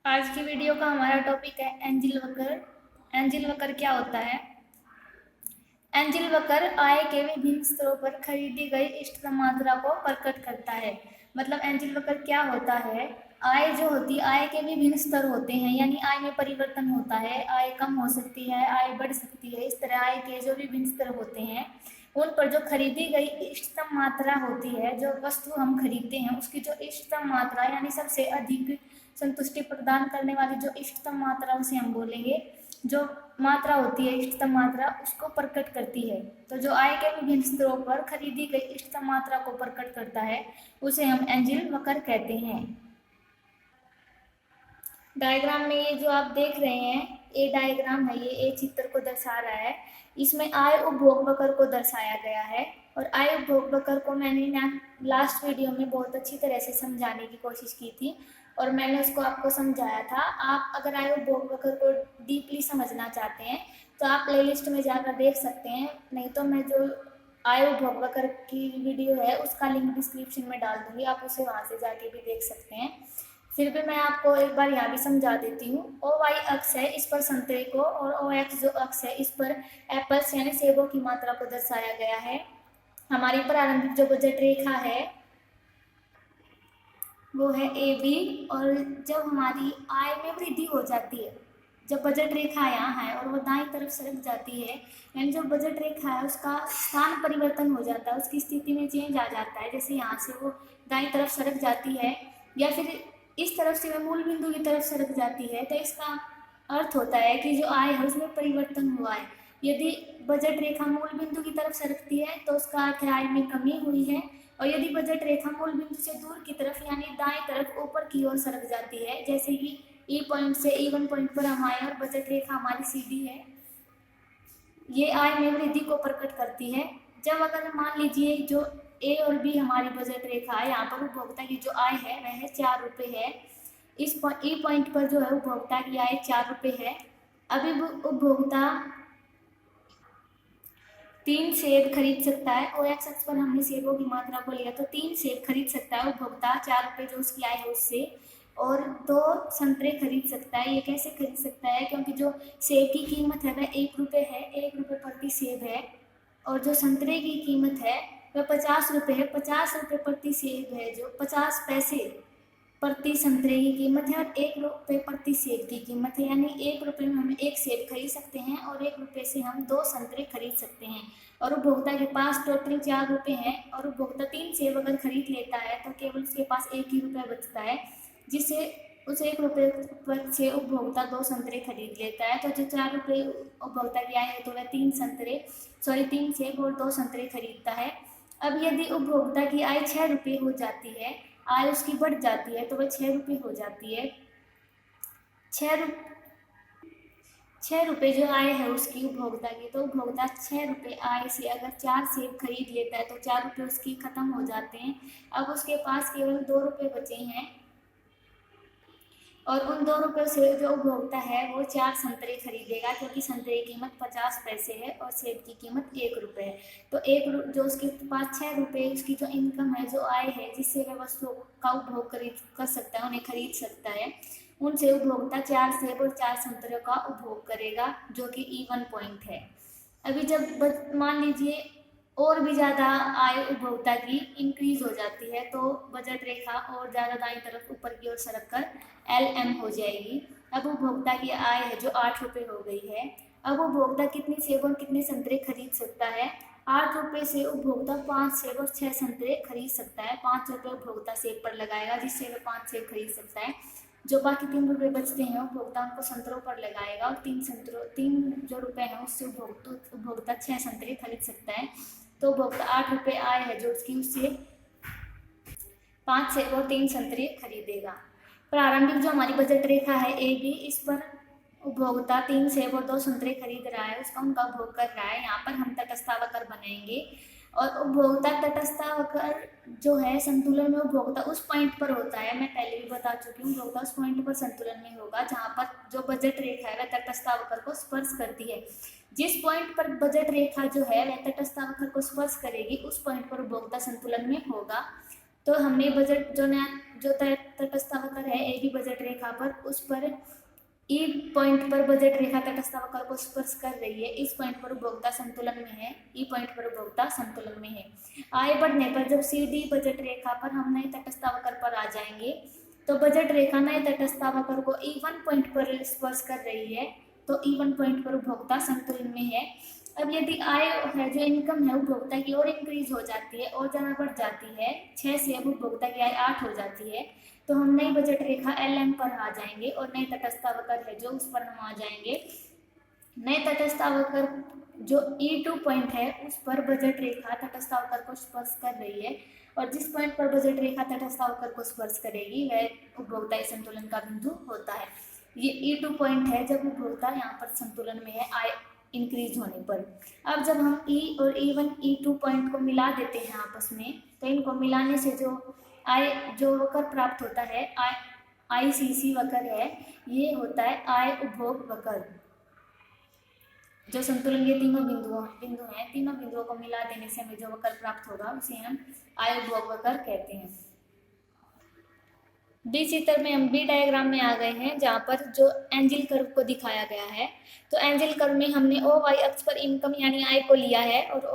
आज की वीडियो का हमारा टॉपिक है एंजिल वक्र। एंजिल वक्र क्या होता है? एंजिल वक्र आय के विभिन्न स्तरों पर खरीदी गई इष्टतम मात्रा को प्रकट करता है। मतलब एंजिल वक्र क्या होता है? आय जो होती है, आय के विभिन्न स्तर होते हैं, यानी आय में परिवर्तन होता है। आय कम हो सकती है, आय बढ़ सकती है। इस तरह आय के जो विभिन्न स्तर होते हैं उन पर जो खरीदी गई इष्टतम मात्रा होती है, जो वस्तु हम खरीदते हैं उसकी जो इष्टतम मात्रा यानी सबसे अधिक संतुष्टि प्रदान करने वाली जो इष्टतम मात्रा उसे हम बोलेंगे। जो मात्रा होती है इष्टतम मात्रा उसको प्रकट करती है। तो जो आय के विभिन्न स्तरों पर खरीदी गई इष्टतम मात्रा को प्रकट करता है उसे हम एंजिल वक्र कहते हैं। डायग्राम में ये जो आप देख रहे हैं, ये डायग्राम है, ये चित्र को दर्शा रहा है। इसमें आय उपभोग वक्र को दर्शाया गया है। और आय उपभोग वक्र को मैंने लास्ट वीडियो में बहुत अच्छी तरह से समझाने की कोशिश की थी और मैंने उसको आपको समझाया था। आप अगर आय उपभोग वक्र को डीपली समझना चाहते हैं तो आप प्लेलिस्ट में जाकर देख सकते हैं, नहीं तो मैं जो आय उपभोग वक्र की वीडियो है उसका लिंक डिस्क्रिप्शन में डाल दूंगी, आप उसे वहाँ से जाके भी देख सकते हैं। फिर भी मैं आपको एक बार यहाँ भी समझा देती हूँ। ओ वाई अक्ष है, इस पर संतरे को, और ओ एक्स जो अक्ष है इस पर एप्पल्स यानी सेबों की मात्रा को दर्शाया गया है। हमारी प्रारंभिक जो बजट रेखा है वो है ए बी। और जब हमारी आय में वृद्धि हो जाती है, जब बजट रेखा यहाँ है और वो दाईं तरफ सरक जाती है, यानी जो बजट रेखा है उसका स्थान परिवर्तन हो जाता है, उसकी स्थिति में चेंज आ जाता है। जैसे यहाँ से वो दाईं तरफ सरक जाती है या फिर इस तरफ से वो मूल बिंदु की तरफ सरक जाती है, तो इसका अर्थ होता है कि जो आय है उसमें परिवर्तन हुआ है। यदि बजट रेखा मूल बिंदु की तरफ सरकती है तो उसका अर्थ है आय में कमी हुई है। और यदि बजट रेखा मूल बिंदु से दूर की तरफ यानी दाएं तरफ ऊपर की ओर सरक जाती है, जैसे कि ई पॉइंट से E1 पॉइंट पर हम आए और बजट रेखा हमारी सीधी है, ये आय में वृद्धि को प्रकट करती है। जब अगर मान लीजिए जो ए और बी हमारी बजट रेखा है, यहाँ पर उपभोक्ता की जो आय है वह 4 रुपये है। इस ई पॉइंट पर जो है उपभोक्ता की आय 4 रुपये है। अभी उपभोक्ता 3 सेब खरीद सकता है, और एक्स अक्ष पर हमने सेबों की मात्रा को लिया तो 3 सेब खरीद सकता है उपभोक्ता 4 रुपये जो उसकी आय है उससे, और 2 संतरे खरीद सकता है। ये कैसे खरीद सकता है? क्योंकि जो सेब की कीमत है वह 1 रुपये है, 1 रुपये प्रति सेब है। और जो संतरे की कीमत है वह 50 रुपये है, 50 रुपये प्रति सेब है, जो 50 पैसे प्रति संतरे की कीमत है और 1 रुपये प्रति सेब की कीमत है। यानी 1 रुपये में हम 1 सेब खरीद सकते हैं और 1 रुपये से हम 2 संतरे खरीद सकते हैं। और उपभोक्ता के पास टोटल 4 रुपये हैं और उपभोक्ता 3 सेब अगर खरीद लेता है तो केवल उसके पास 1 ही रुपया बचता है, जिससे उस 1 रुपये से उपभोक्ता 2 संतरे खरीद लेता है। तो जो 4 रुपये उपभोक्ता की आय है तो वह 3 सेब और 2 संतरे खरीदता है। अब यदि उपभोक्ता की आय 6 रुपये हो जाती है, आय उसकी बढ़ जाती है तो वह 6 रुपये हो जाती है। 6 रुपये जो आय है उसकी उपभोक्ता की, तो उपभोक्ता 6 रुपये आय से अगर 4 सेब खरीद लेता है तो 4 रुपये उसकी खत्म हो जाते हैं। अब उसके पास केवल 2 रुपये बचे हैं और उन 2 रुपये से जो उपभोक्ता है वो 4 संतरे खरीदेगा, क्योंकि संतरे की कीमत 50 पैसे है और सेब की कीमत 1 रुपये है। तो जो उसके पास 6 रुपये उसकी जो इनकम है, जो आय है, जिससे वह वस्तुओं का उपभोग कर सकता है, उन्हें खरीद सकता है, उनसे उपभोक्ता 4 सेब और 4 संतरों का उपभोग करेगा, जो कि E1 पॉइंट है। अभी जब मान लीजिए और भी ज़्यादा आय उपभोक्ता की इंक्रीज हो जाती है तो बजट रेखा और ज़्यादा दाईं तरफ ऊपर की ओर सरक कर LM हो जाएगी। अब उपभोक्ता की आय है जो 8 रुपये हो गई है। अब उपभोक्ता कितनी सेब और कितने संतरे खरीद सकता है? 8 रुपये से उपभोक्ता 5 सेब और 6 संतरे खरीद सकता है। 5 रुपये उपभोक्ता सेब पर लगाएगा, जिससे वह 5 सेब खरीद सकता है। जो बाकी 3 रुपये बचते हैं उपभोक्ता उनको संतरों पर लगाएगा और 3 जो रुपये हैं उससे उपभोक्ता 6 संतरे खरीद सकता है। तो उपभोक्ता 8 रुपये आय है जो उसकी, उससे 5 सेब और 3 संतरे खरीदेगा। प्रारंभिक जो हमारी बजट रेखा है AB, इस पर उपभोक्ता 3 सेब और 2 संतरे खरीद रहा है, उसका उनका उपभोग कर रहा है। यहाँ पर हम तटस्थावक्र बनाएंगे और उपभोक्ता तटस्थावक्र जो है संतुलन में उपभोक्ता उस पॉइंट पर होता है, मैं पहले भी बता चुकी हूँ, उपभोक्ता उस पॉइंट पर संतुलन में होगा जहाँ पर जो बजट रेखा है वह तटस्थावक्र को स्पर्श करती है। जिस पॉइंट पर बजट रेखा जो है वह तटस्थावक्र को स्पर्श करेगी उस पॉइंट पर उपभोक्ता संतुलन में होगा। तो हमने बजट जो नया जो तटस्थ वक्र है ए बी बजट रेखा पर, उस पर ई पॉइंट पर बजट रेखा तटस्थ वक्र को स्पर्श कर रही है। इस पॉइंट पर उपभोक्ता संतुलन में है। ई पॉइंट पर उपभोक्ता संतुलन में है। आगे बढ़ने पर जब सी डी बजट रेखा पर हम नए तटस्थ वक्र पर आ जाएंगे, तो बजट रेखा नए तटस्थ वक्र को E1 पॉइंट पर स्पर्श कर रही है, तो E1 पॉइंट पर उपभोक्ता संतुलन में है। अब यदि आय है, जो इनकम है उपभोक्ता की, और इंक्रीज हो जाती है और ज़्यादा बढ़ जाती है, 6 से अब उपभोक्ता की आय 8 हो जाती है, तो हम नई बजट रेखा LM पर आ जाएंगे और नए तटस्थ वक्र है जो उस पर हम आ जाएंगे। नए तटस्थ वक्र जो E2 पॉइंट है उस पर बजट रेखा तटस्थ वक्र को स्पर्श कर रही है, और जिस पॉइंट पर बजट रेखा तटस्थ वक्र को स्पर्श करेगी वह उपभोक्ता संतुलन का बिंदु होता है। ये E2 पॉइंट है जब उपभोक्ता यहाँ पर संतुलन में है आय इंक्रीज होने पर। अब जब हम E और E1 E2 पॉइंट को मिला देते हैं आपस में, तो इनको मिलाने से जो वक्र प्राप्त होता है, ICC वक्र है, ये होता है आय उपभोग वक्र। जो संतुलन के तीनों बिंदु हैं, तीनों बिंदुओं को मिला देने से हमें जो वक्र प्राप्त होगा उसे हम आय उपभोग वक्र कहते हैं। बी चित्र में हम बी डायग्राम में आ गए हैं, जहाँ पर जो एंजिल कर्व को दिखाया गया है। तो एंजिल कर्व में हमने OY अक्ष पर इनकम यानी आय को लिया है, और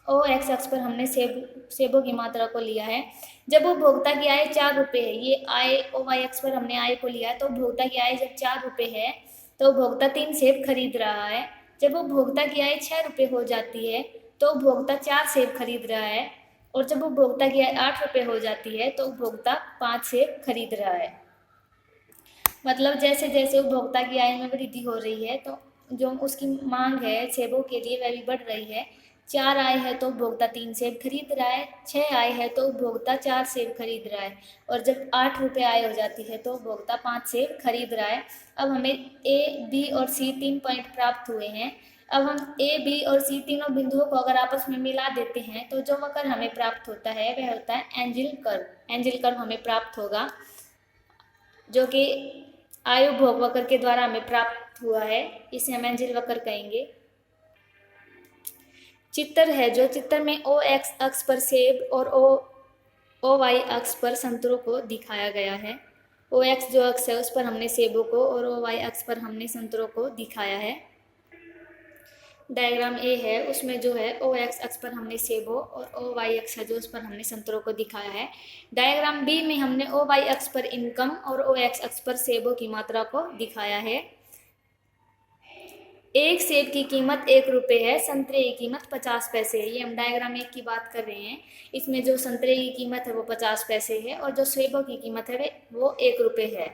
ओ एक्स अक्ष पर हमने सेबों की मात्रा को लिया है। जब उपभोक्ता की आय 4 रुपये है, ये आय OY अक्ष पर हमने आय को लिया है, तो उपभोक्ता की आय जब 4 रुपये है तो उपभोक्ता 3 सेब खरीद रहा है। जब उपभोक्ता की आय 6 रुपये हो जाती है तो उपभोक्ता 4 सेब खरीद रहा है, और जब उपभोक्ता की आय 8 रुपये हो जाती है तो उपभोक्ता 5 सेब खरीद रहा है। मतलब जैसे जैसे उपभोक्ता की आय में वृद्धि हो रही है, तो जो उसकी मांग है सेबों के लिए वह भी बढ़ रही है। 4 आय है तो उपभोक्ता 3 सेब खरीद रहा है, 6 आय है तो उपभोक्ता 4 सेब खरीद रहा है, और जब 8 रुपये आय हो जाती है तो उपभोक्ता 5 सेब खरीद रहा है। अब हमें A, B और C 3 पॉइंट प्राप्त हुए हैं। अब हम A, B और C तीनों बिंदुओं को अगर आपस में मिला देते हैं तो जो वक्र हमें प्राप्त होता है वह होता है एंजिल कर्व। एंजिल कर्व हमें प्राप्त होगा, जो कि आय उपभोग वक्र के द्वारा हमें प्राप्त हुआ है, इसे हम एंजिल वक्र कहेंगे। चित्र है, जो चित्र में OX अक्ष पर सेब और OY अक्ष पर संतरों को दिखाया गया है। OX जो अक्ष है उस पर हमने सेबों को, और OY अक्ष पर हमने संतरों को दिखाया है। डायग्राम A है, उसमें जो है OX अक्ष पर हमने सेबों, और OY अक्ष है जो उस पर हमने संतरों को दिखाया है। डायग्राम B में हमने OY अक्ष पर इनकम और OX अक्ष पर सेबों की मात्रा को दिखाया है। एक सेब की कीमत 1 रुपये है, संतरे की कीमत 50 पैसे है। ये हम डायग्राम 1 की बात कर रहे हैं। इसमें जो संतरे की कीमत है वो 50 पैसे है, और जो सेबों की कीमत है वो 1 रुपये है।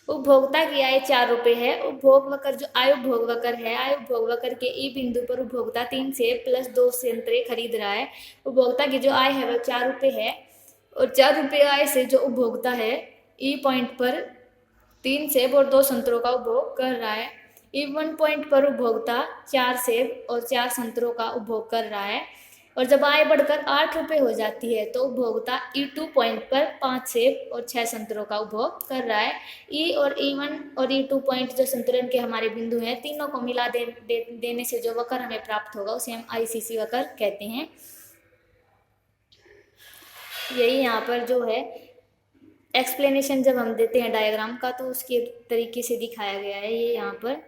उपभोक्ता की आय 4 रुपये है। उपभोग वक्र जो आय उपभोग वक्र है, आय उपभोग वक्र के ई बिंदु पर उपभोक्ता 3 सेब प्लस 2 संतरे खरीद रहा है। उपभोक्ता की जो आय है वह 4 रुपये है, और 4 रुपये आय से जो उपभोक्ता है ई पॉइंट पर 3 सेब और 2 संतरों का उपभोग कर रहा है। E1 पॉइंट पर उपभोक्ता 4 सेब और 4 संतरों का उपभोग कर रहा है, और जब आय बढ़कर 8 रुपये हो जाती है तो उपभोक्ता E2 पॉइंट पर 5 सेब और 6 संतरों का उपभोग कर रहा है। E और E1 और E2 पॉइंट जो संतुलन के हमारे बिंदु हैं, तीनों को मिला देने से जो वक्र हमें प्राप्त होगा उसे हम ICC वक्र कहते हैं। यही यहाँ पर जो है एक्सप्लेनेशन जब हम देते हैं डायग्राम का, तो उसके तरीके से दिखाया गया है। ये यहाँ पर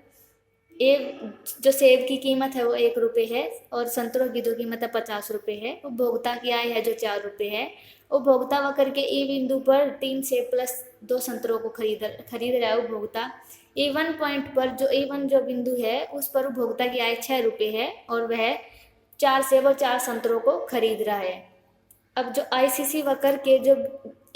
जो सेब की कीमत है वो 1 रुपये है, और संतरों की जो कीमत है 50 रुपये है। उपभोक्ता की आय है जो 4 रुपये है। उपभोक्ता वक्र के E बिंदु पर 3 सेब प्लस 2 संतरों को खरीद रहा है उपभोक्ता। E1 पॉइंट पर जो E1 जो बिंदु है उस पर उपभोक्ता की आय 6 रुपये है, और वह 4 सेब और 4 संतरों को खरीद रहा है। अब जो ICC वक्र के जो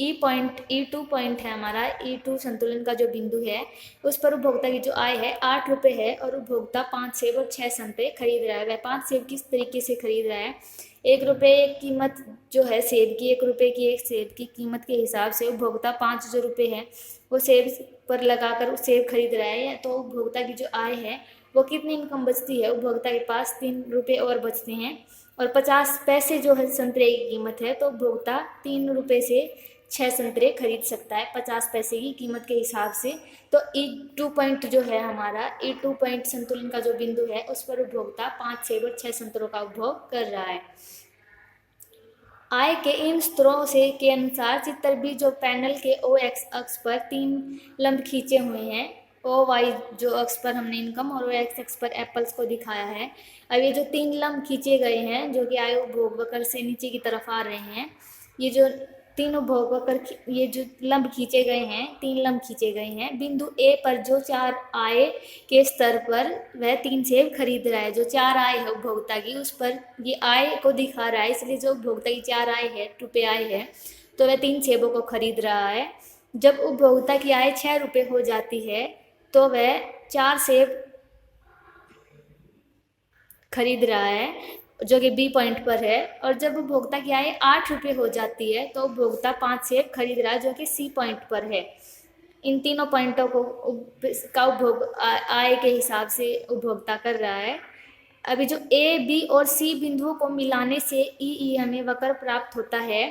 E2 पॉइंट है हमारा, E2 संतुलन का जो बिंदु है उस पर उपभोक्ता की जो आय है 8 रुपये है, और उपभोक्ता 5 सेब और 6 संतरे खरीद रहा है। वह 5 सेब किस तरीके से खरीद रहा है, 1 रुपये कीमत जो है सेब की, 1 रुपये की एक सेब की कीमत के हिसाब से उपभोक्ता 5 जो रुपये है वो सेब पर लगाकर सेब खरीद रहा है। तो उपभोक्ता की जो आय है वो कितनी इनकम बचती है, उपभोक्ता के पास 3 रुपये और बचते हैं, और 50 पैसे जो है संतरे की कीमत है, तो उपभोक्ता 3 रुपये से 6 संतरे खरीद सकता है 50 पैसे की कीमत के हिसाब से। तो E2 पॉइंट जो है हमारा, E2 पॉइंट संतुलन का जो बिंदु है उस पर उपभोक्ता 5 सेब और 6 संतरों का उपभोग कर रहा है। आय के इन स्रोतों से के अनुसार चित्र बी जो पैनल के ओ एक्स अक्ष पर 3 लंब खींचे हुए हैं, ओ वाई जो अक्ष पर हमने इनकम और ओ एक्स अक्ष पर एप्पल्स को दिखाया है। अब ये जो 3 लंब खींचे गए हैं जो कि आय उपभोग वक्र से नीचे की तरफ आ रहे हैं, ये जो 3 उपभोग वक्र ये जो लंब खींचे गए हैं, 3 लंब खींचे गए हैं, बिंदु ए पर जो 4 आय के स्तर पर वह 3 सेब खरीद रहा है। जो 4 आय है उपभोक्ता की, उस पर ये आय को दिखा रहा है, इसलिए जो उपभोक्ता की 4 आय है, रुपये आय है, तो वह 3 सेबों को खरीद रहा है। जब उपभोक्ता की आय 6 रुपये हो जाती है तो वह 4 सेब खरीद रहा है जो कि बी पॉइंट पर है। और जब उपभोक्ता की आय 8 रुपये हो जाती है तो उपभोक्ता 5 सेब खरीद रहा है जो कि सी पॉइंट पर है। इन तीनों पॉइंटों को का उपभोग आय के हिसाब से उपभोक्ता कर रहा है। अभी जो ए बी और सी बिंदुओं को मिलाने से ई हमें वक्र प्राप्त होता है।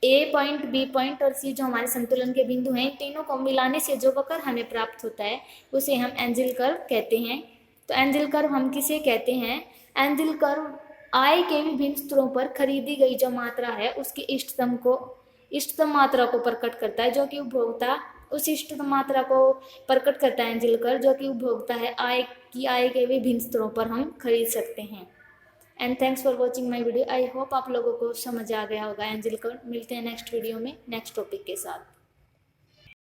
ए पॉइंट, बी पॉइंट और सी जो हमारे संतुलन के बिंदु हैं, तीनों को मिलाने से जो वक्र हमें प्राप्त होता है उसे हम एंजिल कर्व कहते हैं। तो एंजिल कर्व हम किसे कहते हैं? एंजिल कर्व आय के विभिन्न स्तरों पर खरीदी गई जो मात्रा है उसकी इष्टतम मात्रा को प्रकट करता है, जो कि उपभोक्ता उस इष्टतम मात्रा को प्रकट करता है एंजिल कर्व, जो कि उपभोक्ता है आय के विभिन्न स्तरों पर हम खरीद सकते हैं। And thanks for watching my video. I hope आप लोगों को समझ आ गया होगा एंजिल कर्व। मिलते हैं नेक्स्ट वीडियो में नेक्स्ट टॉपिक के साथ।